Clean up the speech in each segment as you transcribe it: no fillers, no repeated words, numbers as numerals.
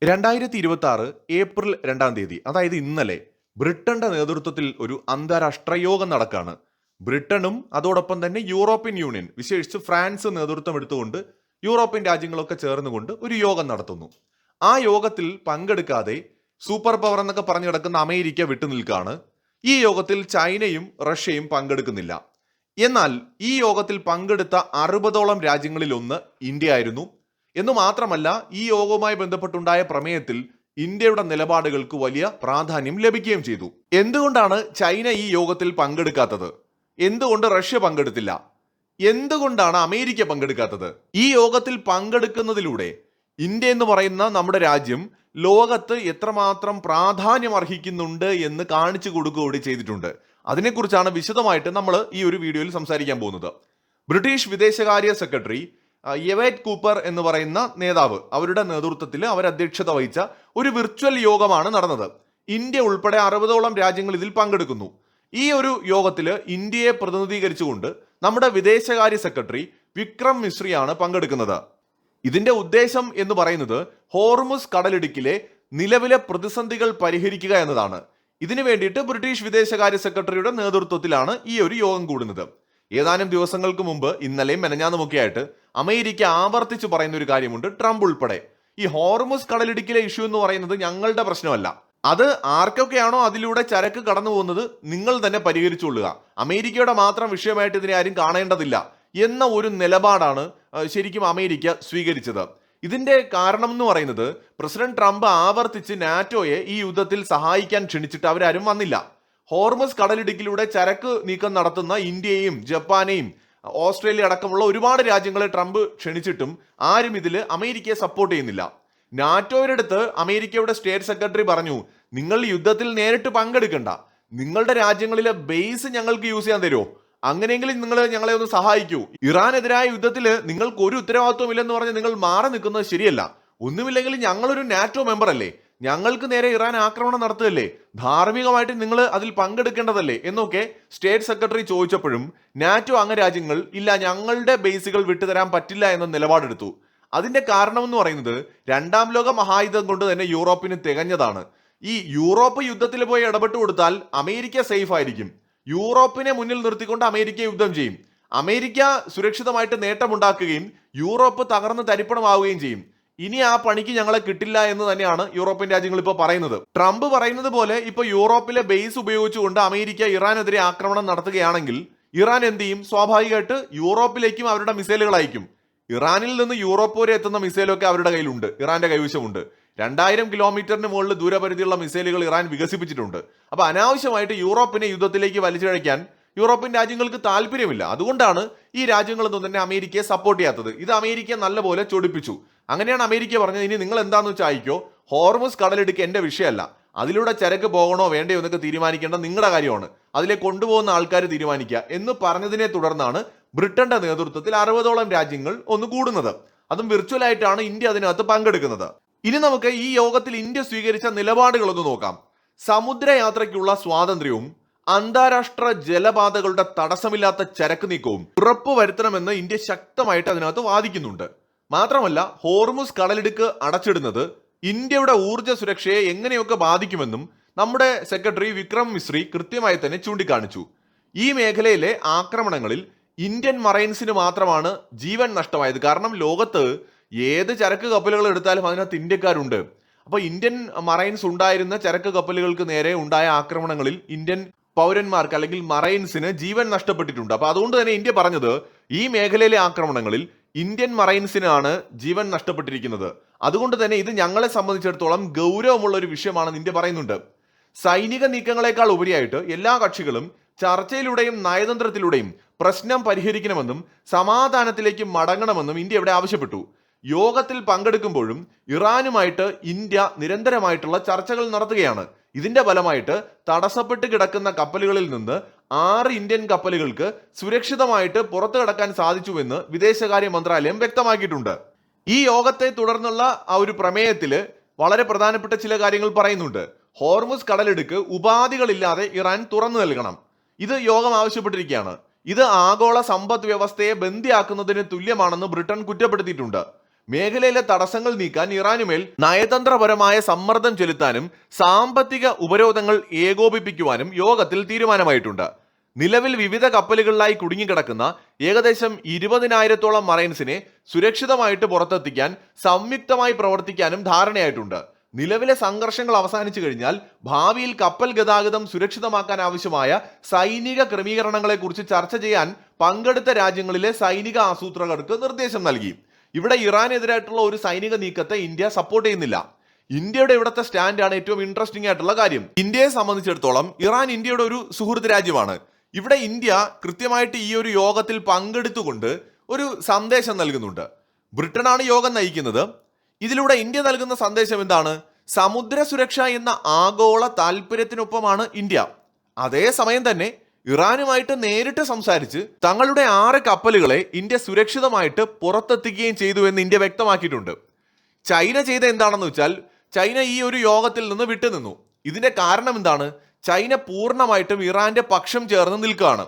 2026 April 2 അതായത് ഇന്നലെ ബ്രിട്ടന്റെ നേതൃത്വത്തിൽ ഒരു അന്താരാഷ്ട്ര യോഗം നടക്കാണ്. ബ്രിട്ടനും അതോടൊപ്പം തന്നെ യൂറോപ്യൻ യൂണിയൻ, വിശേഷിച്ച് ഫ്രാൻസ് നേതൃത്വം എടുത്തുകൊണ്ട് യൂറോപ്യൻ രാജ്യങ്ങളൊക്കെ ചേർന്നുകൊണ്ട് ഒരു യോഗം നടത്തുന്നു. ആ യോഗത്തിൽ പങ്കെടുക്കാതെ സൂപ്പർ പവർ എന്നൊക്കെ പറഞ്ഞു കിടക്കുന്ന അമേരിക്ക വിട്ടുനിൽക്കാണ്. ഈ യോഗത്തിൽ ചൈനയും റഷ്യയും പങ്കെടുക്കുന്നില്ല. എന്നാൽ ഈ യോഗത്തിൽ പങ്കെടുത്ത 60ഓളം രാജ്യങ്ങളിൽ ഒന്ന് ഇന്ത്യ ആയിരുന്നു. എന്നു മാത്രമല്ല, ഈ യോഗവുമായി ബന്ധപ്പെട്ടുണ്ടായ പ്രമേയത്തിൽ ഇന്ത്യയുടെ നിലപാടുകൾക്ക് വലിയ പ്രാധാന്യം ലഭിക്കുകയും ചെയ്തു. എന്തുകൊണ്ടാണ് ചൈന ഈ യോഗത്തിൽ പങ്കെടുക്കാത്തത്? എന്തുകൊണ്ട് റഷ്യ പങ്കെടുത്തില്ല? എന്തുകൊണ്ടാണ് അമേരിക്ക പങ്കെടുക്കാത്തത്? ഈ യോഗത്തിൽ പങ്കെടുക്കുന്നതിലൂടെ ഇന്ത്യ എന്ന് പറയുന്ന നമ്മുടെ രാജ്യം ലോകത്ത് എത്രമാത്രം പ്രാധാന്യം അർഹിക്കുന്നുണ്ട് എന്ന് കാണിച്ചു കൊടുക്കുകയോടെ ചെയ്തിട്ടുണ്ട്. അതിനെക്കുറിച്ചാണ് വിശദമായിട്ട് നമ്മൾ ഈ ഒരു വീഡിയോയിൽ സംസാരിക്കാൻ പോകുന്നത്. ബ്രിട്ടീഷ് വിദേശകാര്യ സെക്രട്ടറി യെവേറ്റ് കൂപ്പർ എന്ന് പറയുന്ന നേതാവ്, അവരുടെ നേതൃത്വത്തിൽ അവർ അധ്യക്ഷത വഹിച്ച ഒരു വിർച്വൽ യോഗമാണ് നടന്നത്. ഇന്ത്യ ഉൾപ്പെടെ 60ഓളം രാജ്യങ്ങൾ ഇതിൽ പങ്കെടുക്കുന്നു. ഈ ഒരു യോഗത്തിൽ ഇന്ത്യയെ പ്രതിനിധീകരിച്ചുകൊണ്ട് നമ്മുടെ വിദേശകാര്യ സെക്രട്ടറി വിക്രം മിശ്രിയാണ് പങ്കെടുക്കുന്നത്. ഇതിന്റെ ഉദ്ദേശം എന്ന് പറയുന്നത് ഹോർമുസ് കടലിടുക്കിലെ നിലവിലെ പ്രതിസന്ധികൾ പരിഹരിക്കുക എന്നതാണ്. ഇതിനു വേണ്ടിയിട്ട് ബ്രിട്ടീഷ് വിദേശകാര്യ സെക്രട്ടറിയുടെ നേതൃത്വത്തിലാണ് ഈ ഒരു യോഗം കൂടുന്നത്. ഏതാനും ദിവസങ്ങൾക്ക് മുമ്പ്, ഇന്നലെയും മെനഞ്ഞാന്നുമൊക്കെ ആയിട്ട് അമേരിക്ക ആവർത്തിച്ച് പറയുന്ന ഒരു കാര്യമുണ്ട്. ട്രംപ് ഉൾപ്പെടെ ഈ ഹോർമുസ് കടലിടുക്കിലെ ഇഷ്യൂ എന്ന് പറയുന്നത് ഞങ്ങളുടെ പ്രശ്നമല്ല, അത് ആർക്കൊക്കെയാണോ അതിലൂടെ ചരക്ക് കടന്നു പോകുന്നത് നിങ്ങൾ തന്നെ പരിഹരിച്ചുകൊള്ളുക, അമേരിക്കയുടെ മാത്രം വിഷയമായിട്ട് ഇതിനെ ആരും കാണേണ്ടതില്ല എന്ന ഒരു നിലപാടാണ് ശരിക്കും അമേരിക്ക സ്വീകരിച്ചത്. ഇതിന്റെ കാരണം എന്ന് പറയുന്നത് പ്രസിഡന്റ് ട്രംപ് ആവർത്തിച്ച് നാറ്റോയെ ഈ യുദ്ധത്തിൽ സഹായിക്കാൻ ക്ഷണിച്ചിട്ട് അവരാരും വന്നില്ല. ഹോർമസ് കടലിടുക്കിലൂടെ ചരക്ക് നീക്കം നടത്തുന്ന ഇന്ത്യയെയും ജപ്പാനെയും ഓസ്ട്രേലിയ അടക്കമുള്ള ഒരുപാട് രാജ്യങ്ങളെ ട്രംപ് ക്ഷണിച്ചിട്ടും ആരും ഇതിൽ അമേരിക്കയെ സപ്പോർട്ട് ചെയ്യുന്നില്ല. നാറ്റോയുടെ അടുത്ത് അമേരിക്കയുടെ സ്റ്റേറ്റ് സെക്രട്ടറി പറഞ്ഞു, നിങ്ങൾ യുദ്ധത്തിൽ നേരിട്ട് പങ്കെടുക്കണ്ട, നിങ്ങളുടെ രാജ്യങ്ങളിലെ ബേസ് ഞങ്ങൾക്ക് യൂസ് ചെയ്യാൻ തരുമോ, അങ്ങനെയെങ്കിലും നിങ്ങൾ ഞങ്ങളെ ഒന്ന് സഹായിക്കൂ. ഇറാനെതിരായ യുദ്ധത്തിൽ നിങ്ങൾക്ക് ഒരു ഉത്തരവാദിത്വം ഇല്ലെന്ന് പറഞ്ഞ് നിങ്ങൾ മാറി നിൽക്കുന്നത് ശരിയല്ല. ഒന്നുമില്ലെങ്കിൽ ഞങ്ങളൊരു നാറ്റോ മെമ്പർ അല്ലേ, ഞങ്ങൾക്ക് നേരെ ഇറാൻ ആക്രമണം നടത്തുകയല്ലേ, ധാർമ്മികമായിട്ട് നിങ്ങൾ അതിൽ പങ്കെടുക്കേണ്ടതല്ലേ എന്നൊക്കെ സ്റ്റേറ്റ് സെക്രട്ടറി ചോദിച്ചപ്പോഴും നാറ്റോ അംഗരാജ്യങ്ങൾ ഇല്ല, ഞങ്ങളുടെ ബേസുകൾ വിട്ടുതരാൻ പറ്റില്ല എന്ന നിലപാടെടുത്തു. അതിന്റെ കാരണം എന്ന് പറയുന്നത് രണ്ടാം ലോക മഹായുദ്ധം കൊണ്ട് തന്നെ യൂറോപ്പിന് തികഞ്ഞതാണ്. ഈ യൂറോപ്പ് യുദ്ധത്തിൽ പോയി ഇടപെട്ട് കൊടുത്താൽ അമേരിക്ക സേഫ് ആയിരിക്കും. യൂറോപ്പിനെ മുന്നിൽ നിർത്തിക്കൊണ്ട് അമേരിക്ക യുദ്ധം ചെയ്യും. അമേരിക്ക സുരക്ഷിതമായിട്ട് നേട്ടമുണ്ടാക്കുകയും യൂറോപ്പ് തകർന്ന് തരിപ്പണമാവുകയും ചെയ്യും. ഇനി ആ പണിക്ക് ഞങ്ങളെ കിട്ടില്ല എന്ന് തന്നെയാണ് യൂറോപ്യൻ രാജ്യങ്ങൾ ഇപ്പോൾ പറയുന്നത്. ട്രംപ് പറയുന്നത് പോലെ ഇപ്പോൾ യൂറോപ്പിലെ ബേസ് ഉപയോഗിച്ചുകൊണ്ട് അമേരിക്ക ഇറാനെതിരെ ആക്രമണം നടത്തുകയാണെങ്കിൽ ഇറാൻ എന്ത് ചെയ്യും? സ്വാഭാവികമായിട്ട് യൂറോപ്പിലേക്കും അവരുടെ മിസൈലുകൾ അയക്കും. ഇറാനിൽ നിന്ന് യൂറോപ്പ് വരെ എത്തുന്ന മിസൈലൊക്കെ അവരുടെ കയ്യിലുണ്ട്, ഇറാന്റെ കൈവശമുണ്ട്. 2000 കിലോമീറ്ററിന് മുകളിൽ ദൂരപരിധിയുള്ള മിസൈലുകൾ ഇറാൻ വികസിപ്പിച്ചിട്ടുണ്ട്. അപ്പൊ അനാവശ്യമായിട്ട് യൂറോപ്പിനെ യുദ്ധത്തിലേക്ക് വലിച്ചിഴയ്ക്കാൻ യൂറോപ്യൻ രാജ്യങ്ങൾക്ക് താല്പര്യമില്ല. അതുകൊണ്ടാണ് ഈ രാജ്യങ്ങളൊന്നും തന്നെ അമേരിക്കയെ സപ്പോർട്ട് ചെയ്യാത്തത്. ഇത് അമേരിക്കയെ നല്ലപോലെ ചൊടിപ്പിച്ചു. അങ്ങനെയാണ് അമേരിക്ക പറഞ്ഞത്, ഇനി നിങ്ങൾ എന്താണെന്ന് വെച്ചാൽ അയക്കോ, ഹോർമുസ് കടലിടുക്ക് എന്റെ വിഷയമല്ല, അതിലൂടെ ചരക്ക് പോകണോ വേണ്ടയോ എന്നൊക്കെ തീരുമാനിക്കേണ്ട നിങ്ങളുടെ കാര്യമാണ്, അതിലെ കൊണ്ടുപോകുന്ന ആൾക്കാർ തീരുമാനിക്കുക എന്ന് പറഞ്ഞതിനെ തുടർന്നാണ് ബ്രിട്ടന്റെ നേതൃത്വത്തിൽ 60ഓളം രാജ്യങ്ങൾ ഒന്ന് കൂടുന്നത്. അതും വിർച്വൽ ആയിട്ടാണ് ഇന്ത്യ അതിനകത്ത് പങ്കെടുക്കുന്നത്. ഇനി നമുക്ക് ഈ യോഗത്തിൽ ഇന്ത്യ സ്വീകരിച്ച നിലപാടുകളൊന്ന് നോക്കാം. സമുദ്രയാത്രയ്ക്കുള്ള സ്വാതന്ത്ര്യവും അന്താരാഷ്ട്ര ജലപാതകളുടെ തടസ്സമില്ലാത്ത ചരക്ക് നീക്കവും ഉറപ്പുവരുത്തണമെന്ന് ഇന്ത്യ ശക്തമായിട്ട് അതിനകത്ത് വാദിക്കുന്നുണ്ട്. മാത്രമല്ല, ഹോർമുസ് കടലിടുക്ക് അടച്ചിടുന്നത് ഇന്ത്യയുടെ ഊർജ്ജ സുരക്ഷയെ എങ്ങനെയൊക്കെ ബാധിക്കുമെന്നും നമ്മുടെ സെക്രട്ടറി വിക്രം മിശ്രി കൃത്യമായി തന്നെ ചൂണ്ടിക്കാണിച്ചു. ഈ മേഖലയിലെ ആക്രമണങ്ങളിൽ ഇന്ത്യൻ മറൈൻസിന് മാത്രമാണ് ജീവൻ നഷ്ടമായത്. കാരണം ലോകത്ത് ഏത് ചരക്ക് കപ്പലുകൾ എടുത്താലും അതിനകത്ത് ഇന്ത്യക്കാരുണ്ട്. അപ്പൊ ഇന്ത്യൻ മറൈൻസ് ഉണ്ടായിരുന്ന ചരക്ക് കപ്പലുകൾക്ക് നേരെ ഉണ്ടായ ആക്രമണങ്ങളിൽ ഇന്ത്യൻ പൗരന്മാർക്ക് അല്ലെങ്കിൽ മറൈൻസിന് ജീവൻ നഷ്ടപ്പെട്ടിട്ടുണ്ട്. അപ്പൊ അതുകൊണ്ട് തന്നെ ഇന്ത്യ പറഞ്ഞത്, ഈ മേഖലയിലെ ആക്രമണങ്ങളിൽ ഇന്ത്യൻ മറൈൻസിനാണ് ജീവൻ നഷ്ടപ്പെട്ടിരിക്കുന്നത്. അതുകൊണ്ട് തന്നെ ഇത് ഞങ്ങളെ സംബന്ധിച്ചിടത്തോളം ഗൗരവമുള്ള ഒരു വിഷയമാണെന്ന് ഇന്ത്യ പറയുന്നുണ്ട്. സൈനിക നീക്കങ്ങളെക്കാൾ ഉപരിയായിട്ട് എല്ലാ കക്ഷികളും ചർച്ചയിലൂടെയും നയതന്ത്രത്തിലൂടെയും പ്രശ്നം പരിഹരിക്കണമെന്നും സമാധാനത്തിലേക്ക് മടങ്ങണമെന്നും ഇന്ത്യ ഇവിടെ ആവശ്യപ്പെട്ടു. യോഗത്തിൽ പങ്കെടുക്കുമ്പോഴും ഇറാനുമായിട്ട് ഇന്ത്യ നിരന്തരമായിട്ടുള്ള ചർച്ചകൾ നടത്തുകയാണ്. ഇതിന്റെ ഫലമായിട്ട് തടസ്സപ്പെട്ട് കിടക്കുന്ന കപ്പലുകളിൽ നിന്ന് 6 ഇന്ത്യൻ കപ്പലുകൾക്ക് സുരക്ഷിതമായിട്ട് പുറത്തു കടക്കാൻ സാധിച്ചുവെന്ന് വിദേശകാര്യ മന്ത്രാലയം വ്യക്തമാക്കിയിട്ടുണ്ട്. ഈ യോഗത്തെ തുടർന്നുള്ള ആ ഒരു പ്രമേയത്തില് വളരെ പ്രധാനപ്പെട്ട ചില കാര്യങ്ങൾ പറയുന്നുണ്ട്. ഹോർമുസ് കടലിടുക്ക് ഉപാധികളില്ലാതെ ഇറാൻ തുറന്നു നൽകണം, ഇത് യോഗം ആവശ്യപ്പെട്ടിരിക്കുകയാണ്. ഇത് ആഗോള സമ്പദ് വ്യവസ്ഥയെ ബന്ദിയാക്കുന്നതിന് തുല്യമാണെന്ന് ബ്രിട്ടൻ കുറ്റപ്പെടുത്തിയിട്ടുണ്ട്. മേഖലയിലെ തടസ്സങ്ങൾ നീക്കാൻ ഇറാനുമേൽ നയതന്ത്രപരമായ സമ്മർദ്ദം ചെലുത്താനും സാമ്പത്തിക ഉപരോധങ്ങൾ ഏകോപിപ്പിക്കുവാനും യോഗത്തിൽ തീരുമാനമായിട്ടുണ്ട്. നിലവിൽ വിവിധ കപ്പലുകളിലായി കുടുങ്ങിക്കിടക്കുന്ന ഏകദേശം 20,000-ഓളം മറൈൻസിനെ സുരക്ഷിതമായിട്ട് പുറത്തെത്തിക്കാൻ സംയുക്തമായി പ്രവർത്തിക്കാനും ധാരണയായിട്ടുണ്ട്. നിലവിലെ സംഘർഷങ്ങൾ അവസാനിച്ചു കഴിഞ്ഞാൽ ഭാവിയിൽ കപ്പൽ ഗതാഗതം സുരക്ഷിതമാക്കാൻ ആവശ്യമായ സൈനിക ക്രമീകരണങ്ങളെക്കുറിച്ച് ചർച്ച ചെയ്യാൻ പങ്കെടുത്ത രാജ്യങ്ങളിലെ സൈനിക ആസൂത്രകർക്ക് നിർദ്ദേശം നൽകി. ഇവിടെ ഇറാനെതിരായിട്ടുള്ള ഒരു സൈനിക നീക്കത്തെ ഇന്ത്യ സപ്പോർട്ട് ചെയ്യുന്നില്ല. ഇന്ത്യയുടെ ഇവിടുത്തെ സ്റ്റാൻഡാണ് ഏറ്റവും ഇൻട്രസ്റ്റിംഗ് ആയിട്ടുള്ള കാര്യം. ഇന്ത്യയെ സംബന്ധിച്ചിടത്തോളം ഇറാൻ ഇന്ത്യയുടെ ഒരു സുഹൃത്ത് രാജ്യമാണ്. ഇവിടെ ഇന്ത്യ കൃത്യമായിട്ട് ഈ ഒരു യോഗത്തിൽ പങ്കെടുത്തുകൊണ്ട് ഒരു സന്ദേശം നൽകുന്നുണ്ട്. ബ്രിട്ടനാണ് യോഗം നയിക്കുന്നത്. ഇതിലൂടെ ഇന്ത്യ നൽകുന്ന സന്ദേശം എന്താണ്? സമുദ്ര സുരക്ഷ എന്ന ആഗോള താല്പര്യത്തിനൊപ്പമാണ് ഇന്ത്യ. അതേസമയം തന്നെ ഇറാനുമായിട്ട് നേരിട്ട് സംസാരിച്ച് തങ്ങളുടെ 6 കപ്പലുകളെ ഇന്ത്യ സുരക്ഷിതമായിട്ട് പുറത്തെത്തിക്കുകയും ചെയ്തു എന്ന് ഇന്ത്യ വ്യക്തമാക്കിയിട്ടുണ്ട്. ചൈന ചെയ്ത എന്താണെന്ന് വെച്ചാൽ ചൈന ഈ ഒരു യോഗത്തിൽ നിന്ന് വിട്ടുനിന്നു. ഇതിന്റെ കാരണം എന്താണ്? ചൈന പൂർണ്ണമായിട്ടും ഇറാന്റെ പക്ഷം ചേർന്ന് നിൽക്കുകയാണ്.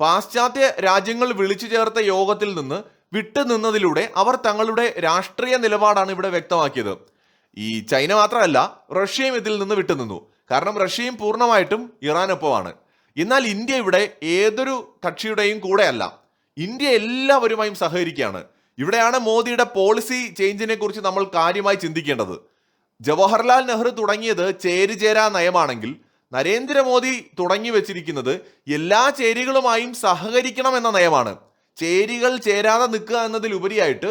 പാശ്ചാത്യ രാജ്യങ്ങൾ വിളിച്ചു ചേർത്ത യോഗത്തിൽ നിന്ന് വിട്ടുനിന്നതിലൂടെ അവർ തങ്ങളുടെ രാഷ്ട്രീയ നിലപാടാണ് ഇവിടെ വ്യക്തമാക്കിയത്. ഈ ചൈന മാത്രമല്ല, റഷ്യയും ഇതിൽ നിന്ന് വിട്ടുനിന്നു. കാരണം റഷ്യയും പൂർണ്ണമായിട്ടും ഇറാനൊപ്പമാണ്. എന്നാൽ ഇന്ത്യ ഇവിടെ ഏതൊരു കക്ഷിയുടെയും കൂടെയല്ല. ഇന്ത്യ എല്ലാവരുമായും സഹകരിക്കുകയാണ്. ഇവിടെയാണ് മോദിയുടെ പോളിസി ചേഞ്ചിനെ കുറിച്ച് നമ്മൾ കാര്യമായി ചിന്തിക്കേണ്ടത്. ജവഹർലാൽ നെഹ്റു തുടങ്ങിയത് ചേരിചേരാ നയമാണെങ്കിൽ നരേന്ദ്രമോദി തുടങ്ങി വെച്ചിരിക്കുന്നത് എല്ലാ ചേരികളുമായും സഹകരിക്കണം എന്ന നയമാണ്. ചേരികൾ ചേരാതെ നിൽക്കുക എന്നതിലുപരിയായിട്ട്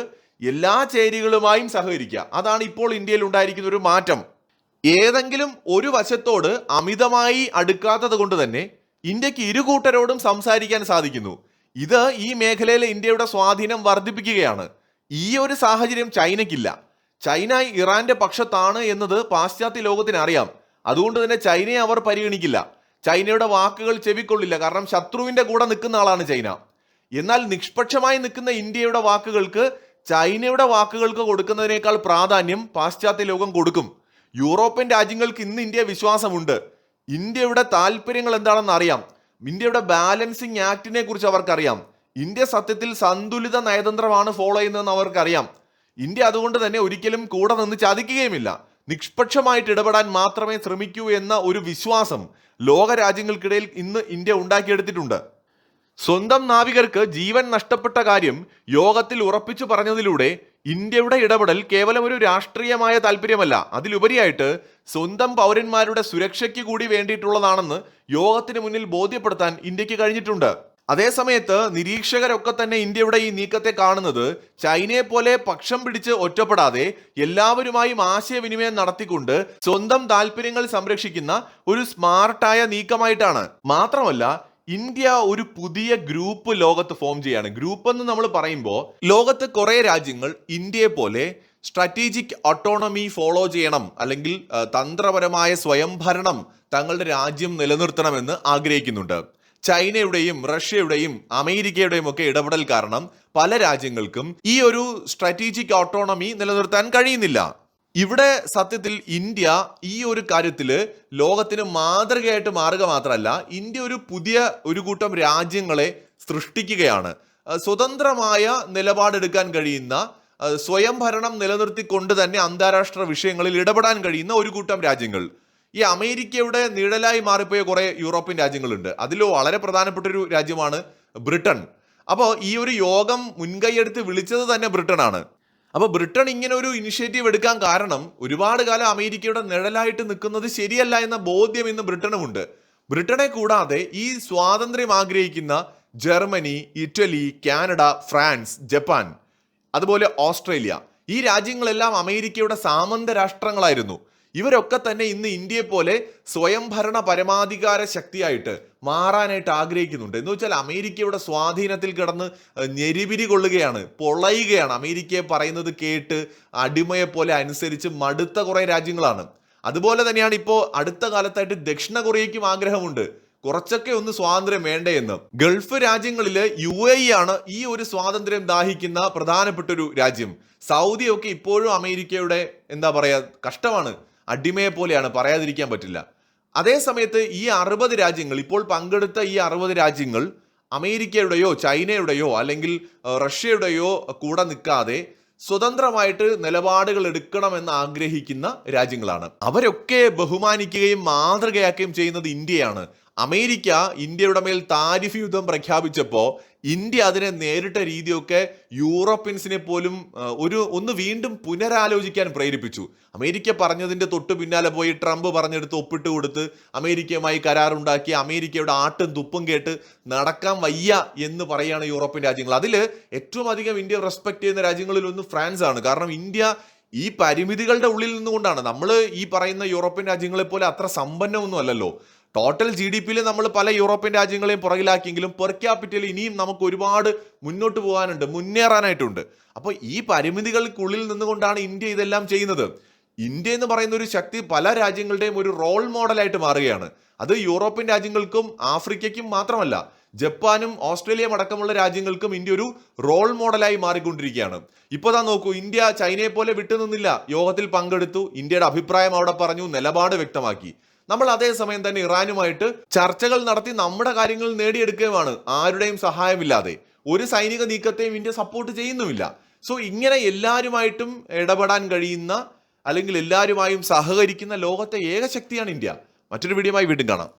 എല്ലാ ചേരികളുമായും സഹകരിക്കുക. അതാണ് ഇപ്പോൾ ഇന്ത്യയിൽ ഉണ്ടായിരിക്കുന്ന ഒരു മാറ്റം. ഏതെങ്കിലും ഒരു വശത്തോട് അമിതമായി അടുക്കാത്തത് കൊണ്ട് തന്നെ ഇന്ത്യക്ക് ഇരു കൂട്ടരോടും സംസാരിക്കാൻ സാധിക്കുന്നു. ഇത് ഈ മേഖലയിലെ ഇന്ത്യയുടെ സ്വാധീനം വർദ്ധിപ്പിക്കുകയാണ്. ഈ ഒരു സാഹചര്യം ചൈനയ്ക്കില്ല. ചൈന ഇറാന്റെ പക്ഷത്താണ് എന്നത് പാശ്ചാത്യ ലോകത്തിന് അറിയാം. അതുകൊണ്ട് തന്നെ ചൈനയെ അവർ പരിഗണിക്കില്ല. ചൈനയുടെ വാക്കുകൾ ചെവിക്കൊള്ളില്ല. കാരണം ശത്രുവിന്റെ കൂടെ നിൽക്കുന്ന ആളാണ് ചൈന. എന്നാൽ നിഷ്പക്ഷമായി നിൽക്കുന്ന ഇന്ത്യയുടെ വാക്കുകൾക്ക് ചൈനയുടെ വാക്കുകൾക്ക് കൊടുക്കുന്നതിനേക്കാൾ പ്രാധാന്യം പാശ്ചാത്യ ലോകം കൊടുക്കും. യൂറോപ്യൻ രാജ്യങ്ങൾക്ക് ഇന്ന് ഇന്ത്യ വിശ്വാസമുണ്ട്. ഇന്ത്യയുടെ താല്പര്യങ്ങൾ എന്താണെന്ന് അറിയാം. ഇന്ത്യയുടെ ബാലൻസിങ് ആക്ടിനെ കുറിച്ച് അവർക്കറിയാം. ഇന്ത്യ സത്യത്തിൽ സന്തുലിത നയതന്ത്രമാണ് ഫോളോ ചെയ്യുന്നതെന്ന് അവർക്കറിയാം. ഇന്ത്യ അതുകൊണ്ട് തന്നെ ഒരിക്കലും കൂടെ നിന്ന് ചതിക്കുകയുമില്ല. നിഷ്പക്ഷമായിട്ട് ഇടപെടാൻ മാത്രമേ ശ്രമിക്കൂ എന്ന ഒരു വിശ്വാസം ലോക രാജ്യങ്ങൾക്കിടയിൽ ഇന്ന് ഇന്ത്യ ഉണ്ടാക്കിയെടുത്തിട്ടുണ്ട്. സ്വന്തം നാവികർക്ക് ജീവൻ നഷ്ടപ്പെട്ട കാര്യം യോഗത്തിൽ ഉറപ്പിച്ചു പറഞ്ഞതിലൂടെ ഇന്ത്യയുടെ ഇടപെടൽ കേവലം ഒരു രാഷ്ട്രീയമായ താല്പര്യമല്ല, അതിലുപരിയായിട്ട് സ്വന്തം പൗരന്മാരുടെ സുരക്ഷയ്ക്ക് കൂടി വേണ്ടിയിട്ടുള്ളതാണെന്ന് യോഗത്തിന് മുന്നിൽ ബോധ്യപ്പെടുത്താൻ ഇന്ത്യക്ക് കഴിഞ്ഞിട്ടുണ്ട്. അതേസമയത്ത് നിരീക്ഷകരൊക്കെ തന്നെ ഇന്ത്യയുടെ ഈ നീക്കത്തെ കാണുന്നത് ചൈനയെ പോലെ പക്ഷം പിടിച്ച് ഒറ്റപ്പെടാതെ എല്ലാവരുമായും ആശയവിനിമയം നടത്തിക്കൊണ്ട് സ്വന്തം താല്പര്യങ്ങൾ സംരക്ഷിക്കുന്ന ഒരു സ്മാർട്ടായ നീക്കമായിട്ടാണ്. മാത്രമല്ല ഇന്ത്യ ഒരു പുതിയ ഗ്രൂപ്പ് ലോകത്ത് ഫോം ചെയ്യാണ്. ഗ്രൂപ്പ് എന്ന് നമ്മൾ പറയുമ്പോൾ ലോകത്ത് കുറെ രാജ്യങ്ങൾ ഇന്ത്യയെ പോലെ സ്ട്രാറ്റജിക് ഓട്ടോണമി ഫോളോ ചെയ്യണം, അല്ലെങ്കിൽ തന്ത്രപരമായ സ്വയംഭരണം തങ്ങളുടെ രാജ്യം നിലനിർത്തണമെന്ന് ആഗ്രഹിക്കുന്നുണ്ട്. ചൈനയുടെയും റഷ്യയുടെയും അമേരിക്കയുടെയും ഒക്കെ ഇടപെടൽ കാരണം പല രാജ്യങ്ങൾക്കും ഈ ഒരു സ്ട്രാറ്റജിക് ഓട്ടോണമി നിലനിർത്താൻ കഴിയുന്നില്ല. ഇവിടെ സത്യത്തിൽ ഇന്ത്യ ഈ ഒരു കാര്യത്തിൽ ലോകത്തിന് മാതൃകയായിട്ട് മാറുക മാത്രമല്ല, ഇന്ത്യ ഒരു പുതിയ ഒരു കൂട്ടം രാജ്യങ്ങളെ സൃഷ്ടിക്കുകയാണ്. സ്വതന്ത്രമായ നിലപാടെടുക്കാൻ കഴിയുന്ന, സ്വയംഭരണം നിലനിർത്തിക്കൊണ്ട് തന്നെ അന്താരാഷ്ട്ര വിഷയങ്ങളിൽ ഇടപെടാൻ കഴിയുന്ന ഒരു കൂട്ടം രാജ്യങ്ങൾ. ഈ അമേരിക്കയുടെ നിഴലായി മാറിപ്പോയ കുറെ യൂറോപ്യൻ രാജ്യങ്ങളുണ്ട്. അതിൽ വളരെ പ്രധാനപ്പെട്ട ഒരു രാജ്യമാണ് ബ്രിട്ടൻ. അപ്പോൾ ഈ ഒരു യോഗം മുൻകൈയെടുത്ത് വിളിച്ചത് തന്നെ ബ്രിട്ടനാണ്. അപ്പോൾ ബ്രിട്ടൻ ഇങ്ങനെ ഒരു ഇനിഷ്യേറ്റീവ് എടുക്കാൻ കാരണം ഒരുപാട് കാലം അമേരിക്കയുടെ നിഴലായിട്ട് നിൽക്കുന്നത് ശരിയല്ല എന്ന ബോധ്യം ഇന്ന് ബ്രിട്ടനുമുണ്ട്. ബ്രിട്ടനെ കൂടാതെ ഈ സ്വാതന്ത്ര്യം ആഗ്രഹിക്കുന്ന Germany, Italy, Canada, France, Japan, അതുപോലെ ഓസ്ട്രേലിയ, ഈ രാജ്യങ്ങളെല്ലാം അമേരിക്കയുടെ സാമന്ത രാഷ്ട്രങ്ങളായിരുന്നു. ഇവരൊക്കെ തന്നെ ഇന്ന് ഇന്ത്യയെ പോലെ സ്വയംഭരണ പരമാധികാര ശക്തിയായിട്ട് മാറാനായിട്ട് ആഗ്രഹിക്കുന്നുണ്ട്. എന്ന് വെച്ചാൽ അമേരിക്കയുടെ സ്വാധീനത്തിൽ കിടന്ന് ഞെരിപിരി കൊള്ളുകയാണ്, പൊളയുകയാണ്. അമേരിക്കയെ പറയുന്നത് കേട്ട് അടിമയെ പോലെ അനുസരിച്ച് മടുത്ത കുറെ രാജ്യങ്ങളാണ്. അതുപോലെ തന്നെയാണ് ഇപ്പോൾ അടുത്ത കാലത്തായിട്ട് ദക്ഷിണ കൊറിയയ്ക്കും ആഗ്രഹമുണ്ട് കുറച്ചൊക്കെ ഒന്ന് സ്വാതന്ത്ര്യം വേണ്ടേ എന്ന്. ഗൾഫ് രാജ്യങ്ങളിൽ UAE ആണ് ഈ ഒരു സ്വാതന്ത്ര്യം ദാഹിക്കുന്ന പ്രധാനപ്പെട്ട ഒരു രാജ്യം. സൗദിയൊക്കെ ഇപ്പോഴും അമേരിക്കയുടെ എന്താ പറയാ കഷ്ടമാണ്, അടിമയെ പോലെയാണ്, പറയാതിരിക്കാൻ പറ്റില്ല. അതേസമയത്ത് ഈ 60 രാജ്യങ്ങൾ, ഇപ്പോൾ പങ്കെടുത്ത ഈ 60 രാജ്യങ്ങൾ അമേരിക്കയുടെയോ ചൈനയുടെയോ അല്ലെങ്കിൽ റഷ്യയുടെയോ കൂടെ നിൽക്കാതെ സ്വതന്ത്രമായിട്ട് നിലപാടുകൾ എടുക്കണമെന്ന് ആഗ്രഹിക്കുന്ന രാജ്യങ്ങളാണ്. അവരൊക്കെ ബഹുമാനിക്കുകയും മാതൃകയാക്കുകയും ചെയ്യുന്നത് ഇന്ത്യയാണ്. അമേരിക്ക ഇന്ത്യയുടെ മേൽ താരിഫ് യുദ്ധം പ്രഖ്യാപിച്ചപ്പോൾ ഇന്ത്യ അതിനെ നേരിട്ട രീതിയൊക്കെ യൂറോപ്യൻസിനെ പോലും ഒന്ന് വീണ്ടും പുനരാലോചിക്കാൻ പ്രേരിപ്പിച്ചു. അമേരിക്ക പറഞ്ഞതിന്റെ തൊട്ട് പിന്നാലെ പോയി ട്രംപ് പറഞ്ഞെടുത്ത് ഒപ്പിട്ട് കൊടുത്ത് അമേരിക്കയുമായി കരാറുണ്ടാക്കി അമേരിക്കയുടെ ആട്ടും തുപ്പും കേട്ട് നടക്കാൻ വയ്യ എന്ന് പറയുകയാണ് യൂറോപ്യൻ രാജ്യങ്ങൾ. അതിൽ ഏറ്റവും അധികം ഇന്ത്യ റെസ്പെക്ട് ചെയ്യുന്ന രാജ്യങ്ങളിൽ ഒന്ന് ഫ്രാൻസ് ആണ്. കാരണം ഇന്ത്യ ഈ പരിമിതികളുടെ ഉള്ളിൽ നിന്നുകൊണ്ടാണ്. നമ്മൾ ഈ പറയുന്ന യൂറോപ്യൻ രാജ്യങ്ങളെ പോലെ അത്ര സമ്പന്നമൊന്നും അല്ലല്ലോ. ടോട്ടൽ GDP നമ്മൾ പല യൂറോപ്യൻ രാജ്യങ്ങളെയും പുറകിലാക്കിയെങ്കിലും പെർ ക്യാപിറ്റൽ ഇനിയും നമുക്ക് ഒരുപാട് മുന്നോട്ട് പോകാനുണ്ട്, മുന്നേറാനായിട്ടുണ്ട്. അപ്പോൾ ഈ പരിമിതികൾക്കുള്ളിൽ നിന്നുകൊണ്ടാണ് ഇന്ത്യ ഇതെല്ലാം ചെയ്യുന്നത്. ഇന്ത്യ എന്ന് പറയുന്ന ഒരു ശക്തി പല രാജ്യങ്ങളുടെയും ഒരു റോൾ മോഡലായിട്ട് മാറുകയാണ്. അത് യൂറോപ്യൻ രാജ്യങ്ങൾക്കും ആഫ്രിക്കയ്ക്കും മാത്രമല്ല, ജപ്പാനും ഓസ്ട്രേലിയയും അടക്കമുള്ള രാജ്യങ്ങൾക്കും ഇന്ത്യ ഒരു റോൾ മോഡലായി മാറിക്കൊണ്ടിരിക്കുകയാണ്. ഇപ്പോൾ നോക്കൂ, ഇന്ത്യ ചൈനയെ പോലെ വിട്ടുനിന്നില്ല. യോഗത്തിൽ പങ്കെടുത്തു, ഇന്ത്യയുടെ അഭിപ്രായം അവിടെ പറഞ്ഞു, നിലപാട് വ്യക്തമാക്കി. നമ്മൾ അതേസമയം തന്നെ ഇറാനുമായിട്ട് ചർച്ചകൾ നടത്തി നമ്മുടെ കാര്യങ്ങൾ നേടിയെടുക്കുകയുമാണ്, ആരുടെയും സഹായമില്ലാതെ. ഒരു സൈനിക നീക്കത്തെയും ഇന്ത്യ സപ്പോർട്ട് ചെയ്യുന്നുമില്ല. സോ ഇങ്ങനെ എല്ലാവരുമായിട്ടും ഇടപെടാൻ കഴിയുന്ന അല്ലെങ്കിൽ എല്ലാവരുമായും സഹകരിക്കുന്ന ലോകത്തെ ഏക ശക്തിയാണ് ഇന്ത്യ. മറ്റൊരു വീഡിയോയുമായി വീണ്ടും കാണാം.